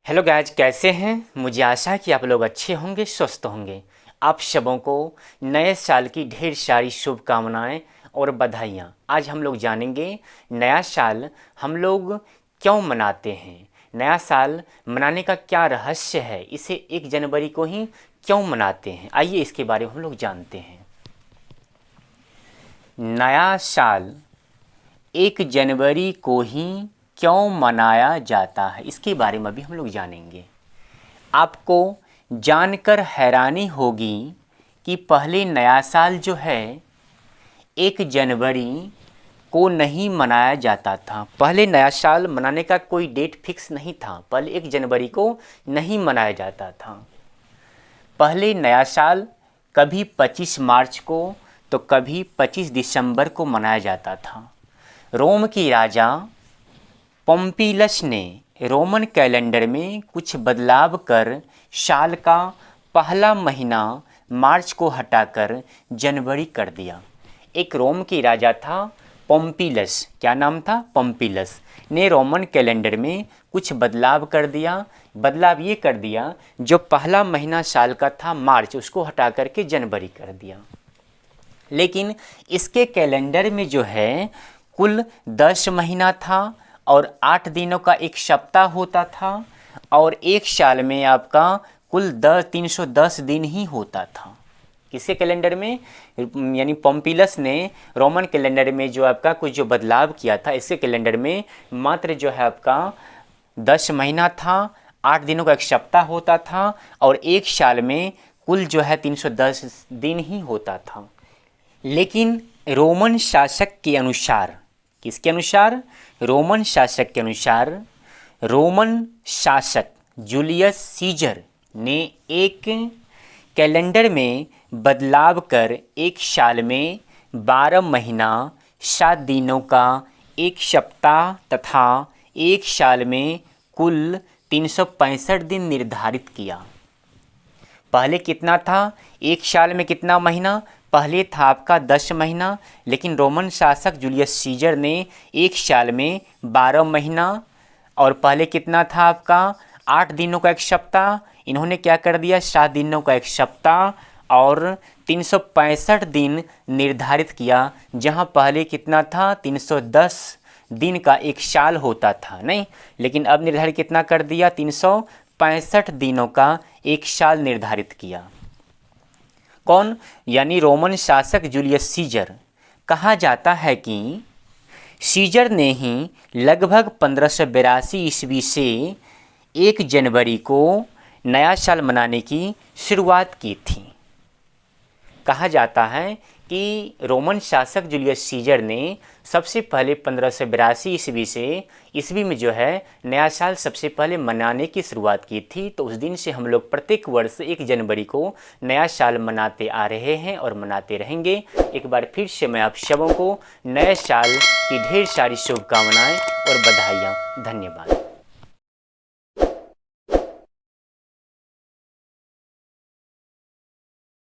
Hello guys, कैसे हैं। मुझे आशा है कि आप लोग अच्छे होंगे, स्वस्थ होंगे। आप सबों को नए साल की ढेर सारी शुभकामनाएं और बधाइयाँ। आज हम लोग जानेंगे नया साल हम लोग क्यों मनाते हैं, नया साल मनाने का क्या रहस्य है, इसे 1 जनवरी को ही क्यों मनाते हैं। आइए इसके बारे में हम लोग जानते हैं। नया साल 1 जनवरी को ही क्यों मनाया जाता है, इसके बारे में भी हम लोग जानेंगे। आपको जानकर हैरानी होगी कि पहले नया साल जो है 1 जनवरी को नहीं मनाया जाता था। पहले नया साल मनाने का कोई डेट फिक्स नहीं था। पहले 1 जनवरी को नहीं मनाया जाता था। पहले नया साल कभी 25 मार्च को तो कभी 25 दिसंबर को मनाया जाता था। रोम की राजा पोम्पिलस ने रोमन कैलेंडर में कुछ बदलाव कर साल का पहला महीना मार्च को हटाकर जनवरी कर दिया। एक रोम की राजा था पोम्पिलस, क्या नाम था, पोम्पिलस ने रोमन कैलेंडर में कुछ बदलाव कर दिया। बदलाव ये कर दिया, जो पहला महीना साल का था मार्च, उसको हटा करके जनवरी कर दिया। लेकिन इसके कैलेंडर में जो है कुल 10 महीना था और 8 दिनों का एक सप्ताह होता था और एक साल में आपका कुल 310 दिन ही होता था। किसके कैलेंडर में, यानी पोम्पिलस ने रोमन कैलेंडर में जो आपका कुछ जो बदलाव किया था, इसके कैलेंडर में मात्र जो है आपका 10 महीना था, 8 दिनों का एक सप्ताह होता था और एक साल में कुल जो है 310 दिन ही होता था। लेकिन रोमन शासक के अनुसार, किसके अनुसार, रोमन शासक के अनुसार, रोमन शासक जूलियस सीजर ने एक कैलेंडर में बदलाव कर एक साल में 12 महीना 7 दिनों का एक सप्ताह तथा एक साल में कुल 365 दिन निर्धारित किया। पहले कितना था, एक साल में कितना महीना, पहले था आपका 10 महीना, लेकिन रोमन शासक जूलियस सीजर ने एक साल में 12 महीना और पहले कितना था आपका 8 दिनों का एक सप्ताह, इन्होंने क्या कर दिया 7 दिनों का एक सप्ताह और 365 दिन निर्धारित किया। जहां पहले कितना था 310 दिन का एक साल होता था, नहीं, लेकिन अब निर्धारित कितना कर दिया, 365 दिनों का एक साल निर्धारित किया। कौन, यानी रोमन शासक जूलियस सीजर। कहा जाता है कि सीजर ने ही लगभग 1582 ईस्वी से 1 जनवरी को नया साल मनाने की शुरुआत की थी। कहा जाता है कि रोमन शासक जूलियस सीजर ने सबसे पहले 1582 ईस्वी से ईस्वी में जो है नया साल सबसे पहले मनाने की शुरुआत की थी। तो उस दिन से हम लोग प्रत्येक वर्ष 1 जनवरी को नया साल मनाते आ रहे हैं और मनाते रहेंगे। एक बार फिर से मैं आप सबों को नए साल की ढेर सारी शुभकामनाएं और बधाइयाँ। धन्यवाद।